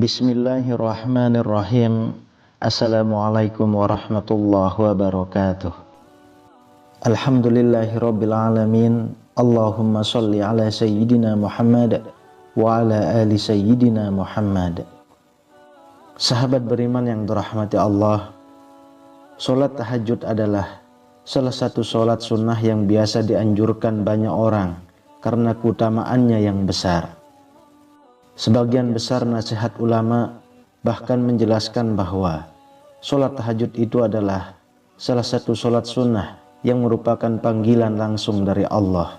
Bismillahirrahmanirrahim. Assalamualaikum warahmatullahi wabarakatuh. Alhamdulillahirabbil alamin. Allahumma shalli ala sayyidina Muhammad wa ala ali sayyidina Muhammad. Sahabat beriman yang dirahmati Allah, salat tahajud adalah salah satu salat sunnah yang biasa dianjurkan banyak orang karena keutamaannya yang besar. Sebagian besar nasihat ulama bahkan menjelaskan bahwa sholat tahajud itu adalah salah satu sholat sunnah yang merupakan panggilan langsung dari Allah.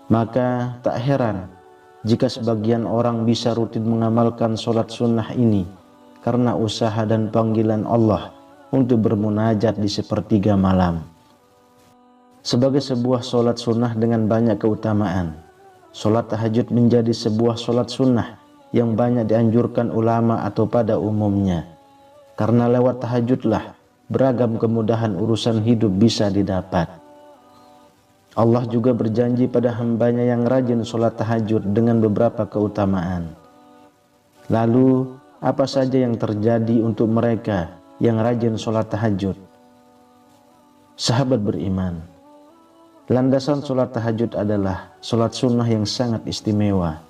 Maka tak heran jika sebagian orang bisa rutin mengamalkan sholat sunnah ini karena usaha dan panggilan Allah untuk bermunajat di sepertiga malam. Sebagai sebuah sholat sunnah dengan banyak keutamaan, sholat tahajud menjadi sebuah sholat sunnah yang banyak dianjurkan ulama atau pada umumnya. Karena lewat tahajudlah beragam kemudahan urusan hidup bisa didapat. Allah juga berjanji pada hambanya yang rajin sholat tahajud dengan beberapa keutamaan. Lalu, apa saja yang terjadi untuk mereka yang rajin sholat tahajud? Sahabat beriman, landasan sholat tahajud adalah sholat sunnah yang sangat istimewa.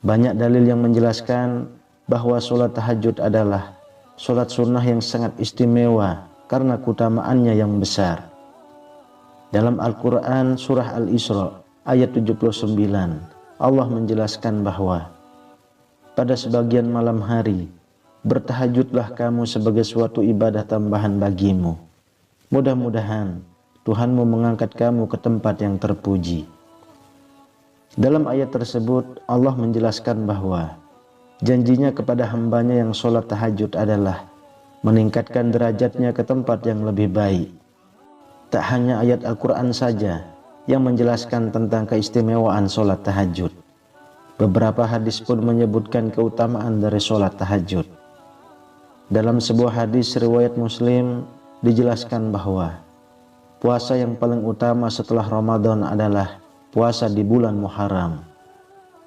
Banyak dalil yang menjelaskan bahwa sholat tahajud adalah sholat sunnah yang sangat istimewa karena keutamaannya yang besar. Dalam Al-Quran surah Al-Isra ayat 79, Allah menjelaskan bahwa pada sebagian malam hari bertahajudlah kamu sebagai suatu ibadah tambahan bagimu. Mudah-mudahan Tuhanmu mengangkat kamu ke tempat yang terpuji. Dalam ayat tersebut Allah menjelaskan bahwa janjinya kepada hambanya yang sholat tahajud adalah meningkatkan derajatnya ke tempat yang lebih baik. Tak hanya ayat Al-Quran saja yang menjelaskan tentang keistimewaan sholat tahajud. Beberapa hadis pun menyebutkan keutamaan dari sholat tahajud. Dalam sebuah hadis riwayat Muslim dijelaskan bahwa puasa yang paling utama setelah Ramadan adalah puasa di bulan Muharram.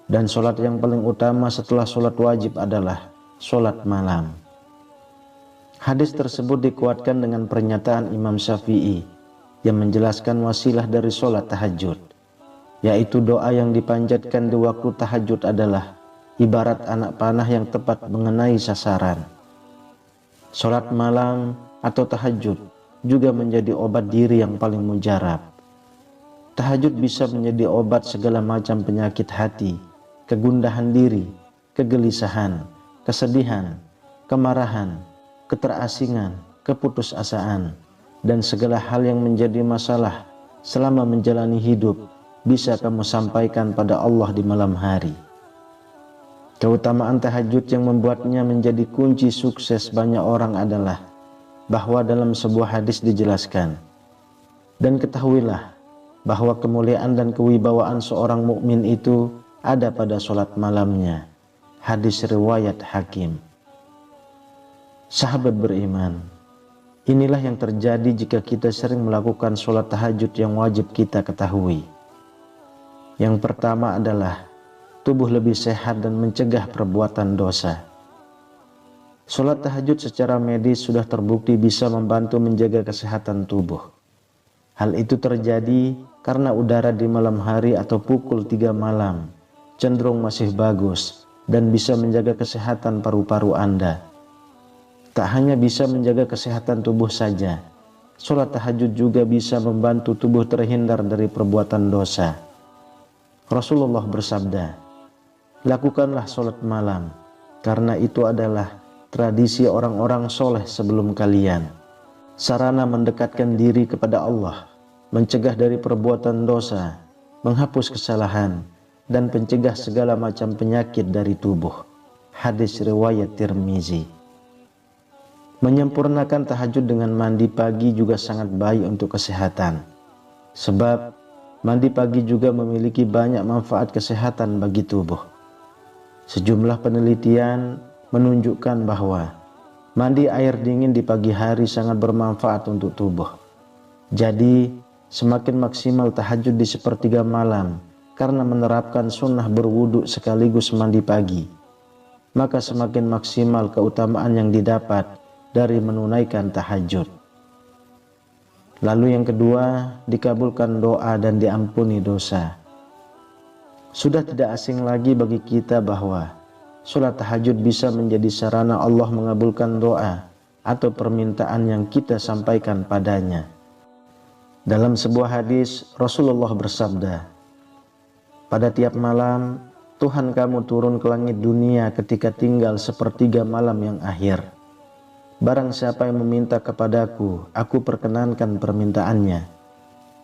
Dan sholat yang paling utama setelah sholat wajib adalah sholat malam. Hadis tersebut dikuatkan dengan pernyataan Imam Syafi'i yang menjelaskan wasilah dari sholat tahajud, yaitu doa yang dipanjatkan di waktu tahajud adalah ibarat anak panah yang tepat mengenai sasaran. Sholat malam atau tahajud juga menjadi obat diri yang paling mujarab. Tahajud bisa menjadi obat segala macam penyakit hati, kegundahan diri, kegelisahan, kesedihan, kemarahan, keterasingan, keputusasaan, dan segala hal yang menjadi masalah selama menjalani hidup bisa kamu sampaikan pada Allah di malam hari. Keutamaan tahajud yang membuatnya menjadi kunci sukses banyak orang adalah bahwa dalam sebuah hadis dijelaskan, dan ketahuilah bahwa kemuliaan dan kewibawaan seorang mukmin itu ada pada sholat malamnya. Hadis riwayat Hakim. Sahabat beriman, inilah yang terjadi jika kita sering melakukan sholat tahajud yang wajib kita ketahui. Yang pertama adalah tubuh lebih sehat dan mencegah perbuatan dosa. Sholat tahajud secara medis sudah terbukti bisa membantu menjaga kesehatan tubuh. Hal itu terjadi karena udara di malam hari atau pukul 3 malam cenderung masih bagus dan bisa menjaga kesehatan paru-paru Anda. Tak hanya bisa menjaga kesehatan tubuh saja, sholat tahajud juga bisa membantu tubuh terhindar dari perbuatan dosa. Rasulullah bersabda, "Lakukanlah sholat malam, karena itu adalah tradisi orang-orang soleh sebelum kalian. Sarana mendekatkan diri kepada Allah, mencegah dari perbuatan dosa, menghapus kesalahan, dan pencegah segala macam penyakit dari tubuh." Hadis riwayat Tirmizi. Menyempurnakan tahajud dengan mandi pagi juga sangat baik untuk kesehatan. Sebab mandi pagi juga memiliki banyak manfaat kesehatan bagi tubuh. Sejumlah penelitian menunjukkan bahwa mandi air dingin di pagi hari sangat bermanfaat untuk tubuh. Jadi, semakin maksimal tahajud di sepertiga malam karena menerapkan sunnah berwudu sekaligus mandi pagi. maka semakin maksimal keutamaan yang didapat dari menunaikan tahajud. Lalu yang kedua, dikabulkan doa dan diampuni dosa. Sudah tidak asing lagi bagi kita bahwa sholat tahajud bisa menjadi sarana Allah mengabulkan doa atau permintaan yang kita sampaikan padanya. Dalam sebuah hadis, Rasulullah bersabda, "Pada tiap malam, Tuhan kamu turun ke langit dunia ketika tinggal sepertiga malam yang akhir. Barang siapa yang meminta kepadaku, aku perkenankan permintaannya.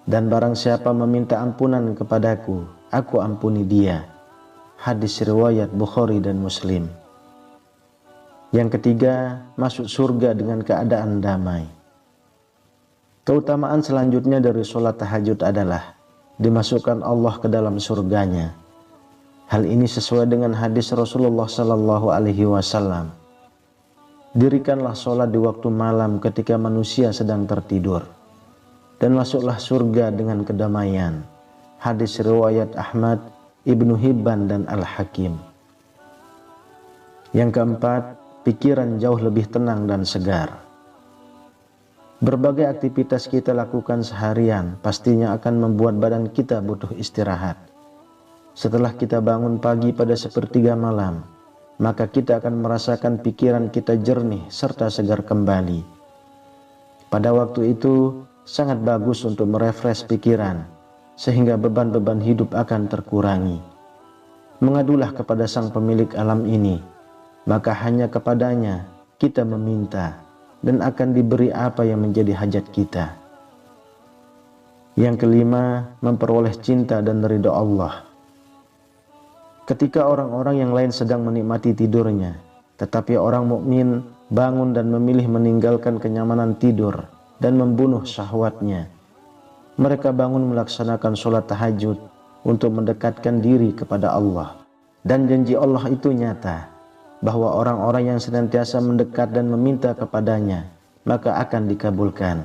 Dan barang siapa meminta ampunan kepadaku, aku ampuni dia." Hadis riwayat Bukhari dan Muslim. Yang ketiga, masuk surga dengan keadaan damai. Keutamaan selanjutnya dari sholat tahajud adalah dimasukkan Allah ke dalam surganya. Hal ini sesuai dengan hadis Rasulullah Sallallahu Alaihi Wasallam. Dirikanlah sholat di waktu malam ketika manusia sedang tertidur, dan masuklah surga dengan kedamaian. Hadis riwayat Ahmad, Ibnu Hibban dan Al-Hakim. Yang keempat, pikiran jauh lebih tenang dan segar. Berbagai aktivitas kita lakukan seharian pastinya akan membuat badan kita butuh istirahat. Setelah kita bangun pagi pada sepertiga malam, maka kita akan merasakan pikiran kita jernih serta segar kembali. Pada waktu itu sangat bagus untuk merefresh pikiran, sehingga beban-beban hidup akan terkurangi. Mengadulah kepada Sang Pemilik alam ini, maka hanya kepadanya kita meminta, dan akan diberi apa yang menjadi hajat kita. Yang kelima, memperoleh cinta dan ridha Allah. Ketika orang-orang yang lain sedang menikmati tidurnya, tetapi orang mukmin bangun dan memilih meninggalkan kenyamanan tidur dan membunuh syahwatnya. Mereka bangun melaksanakan sholat tahajud untuk mendekatkan diri kepada Allah. Dan janji Allah itu nyata, bahwa orang-orang yang senantiasa mendekat dan meminta kepadanya, maka akan dikabulkan.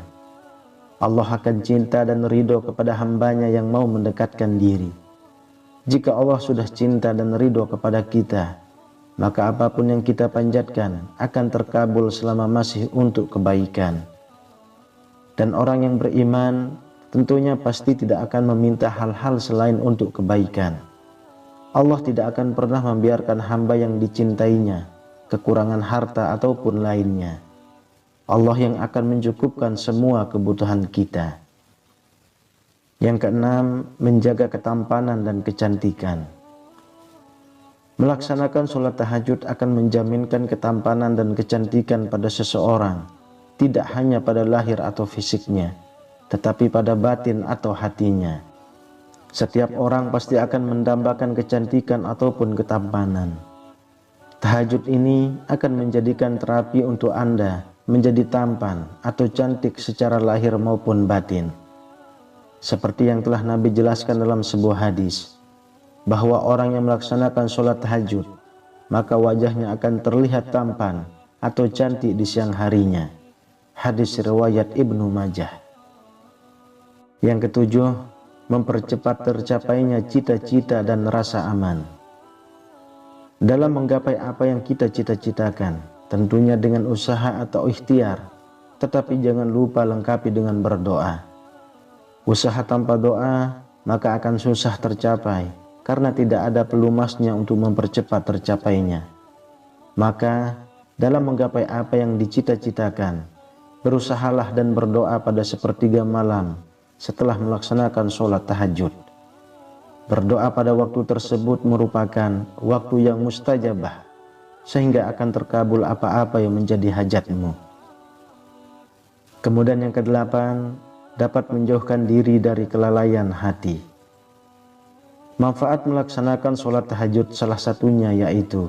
Allah akan cinta dan ridho kepada hambanya yang mau mendekatkan diri. Jika Allah sudah cinta dan ridho kepada kita, maka apapun yang kita panjatkan akan terkabul selama masih untuk kebaikan. Dan orang yang beriman tentunya pasti tidak akan meminta hal-hal selain untuk kebaikan. Allah tidak akan pernah membiarkan hamba yang dicintainya kekurangan harta ataupun lainnya. Allah yang akan mencukupkan semua kebutuhan kita. Yang keenam, menjaga ketampanan dan kecantikan. Melaksanakan sholat tahajud akan menjaminkan ketampanan dan kecantikan pada seseorang, tidak hanya pada lahir atau fisiknya, tetapi pada batin atau hatinya. Setiap orang pasti akan mendambakan kecantikan ataupun ketampanan. Tahajud ini akan menjadikan terapi untuk Anda menjadi tampan atau cantik secara lahir maupun batin. Seperti yang telah Nabi jelaskan dalam sebuah hadis, bahwa orang yang melaksanakan sholat tahajud, maka wajahnya akan terlihat tampan atau cantik di siang harinya. Hadis riwayat Ibnu Majah. Yang ketujuh, mempercepat tercapainya cita-cita dan rasa aman. Dalam menggapai apa yang kita cita-citakan, tentunya dengan usaha atau ikhtiar, tetapi jangan lupa lengkapi dengan berdoa. Usaha tanpa doa maka akan susah tercapai, karena tidak ada pelumasnya untuk mempercepat tercapainya. Maka dalam menggapai apa yang dicita-citakan, berusahalah dan berdoa pada sepertiga malam setelah melaksanakan sholat tahajud. Berdoa pada waktu tersebut merupakan waktu yang mustajabah, sehingga akan terkabul apa-apa yang menjadi hajatmu. Kemudian yang kedelapan, dapat menjauhkan diri dari kelalaian hati. Manfaat melaksanakan sholat tahajud salah satunya yaitu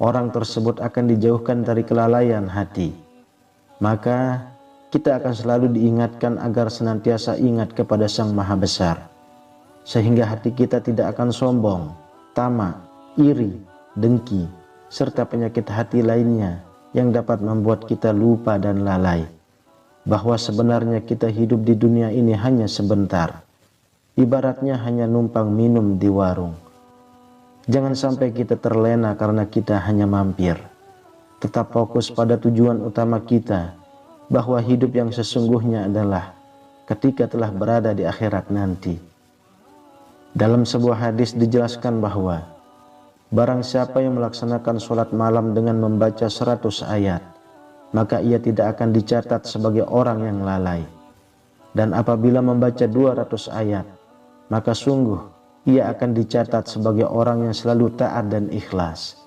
orang tersebut akan dijauhkan dari kelalaian hati. Maka kita akan selalu diingatkan agar senantiasa ingat kepada Sang Maha Besar, sehingga hati kita tidak akan sombong, tamak, iri, dengki, serta penyakit hati lainnya yang dapat membuat kita lupa dan lalai bahwa sebenarnya kita hidup di dunia ini hanya sebentar, ibaratnya hanya numpang minum di warung. Jangan sampai kita terlena karena kita hanya mampir. Tetap fokus pada tujuan utama kita, bahwa hidup yang sesungguhnya adalah ketika telah berada di akhirat nanti. Dalam sebuah hadis dijelaskan bahwa barang siapa yang melaksanakan sholat malam dengan membaca 100 ayat, maka ia tidak akan dicatat sebagai orang yang lalai. Dan apabila membaca 200 ayat, maka sungguh ia akan dicatat sebagai orang yang selalu taat dan ikhlas.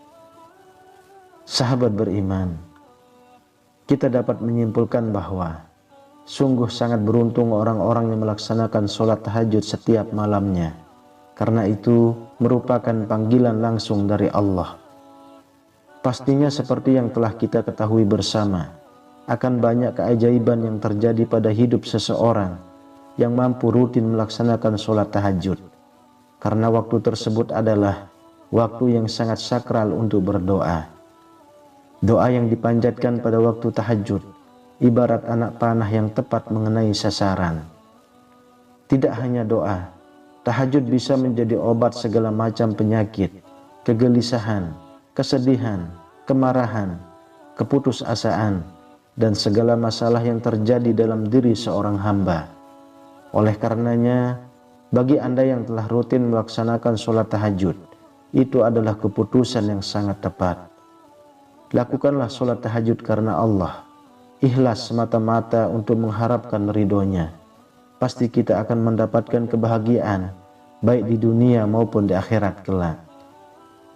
Sahabat beriman, kita dapat menyimpulkan bahwa sungguh sangat beruntung orang-orang yang melaksanakan sholat tahajud setiap malamnya, karena itu merupakan panggilan langsung dari Allah. Pastinya seperti yang telah kita ketahui bersama, akan banyak keajaiban yang terjadi pada hidup seseorang yang mampu rutin melaksanakan sholat tahajud, karena waktu tersebut adalah waktu yang sangat sakral untuk berdoa. Doa yang dipanjatkan pada waktu tahajud ibarat anak panah yang tepat mengenai sasaran. Tidak hanya doa, tahajud bisa menjadi obat segala macam penyakit, kegelisahan, kesedihan, kemarahan, keputusasaan, dan segala masalah yang terjadi dalam diri seorang hamba. Oleh karenanya, bagi Anda yang telah rutin melaksanakan sholat tahajud, itu adalah keputusan yang sangat tepat. Lakukanlah sholat tahajud karena Allah, ikhlas semata-mata untuk mengharapkan ridhonya. Pasti kita akan mendapatkan kebahagiaan, baik di dunia maupun di akhirat kelak.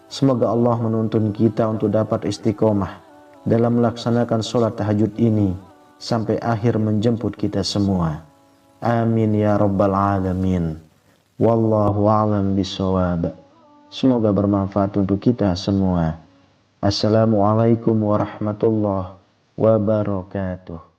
Semoga Allah menuntun kita untuk dapat istiqomah dalam melaksanakan sholat tahajud ini, sampai akhir menjemput kita semua. Amin ya rabbal alamin. Wallahu a'lam bishawab. Semoga bermanfaat untuk kita semua. Assalamualaikum warahmatullahi wabarakatuh.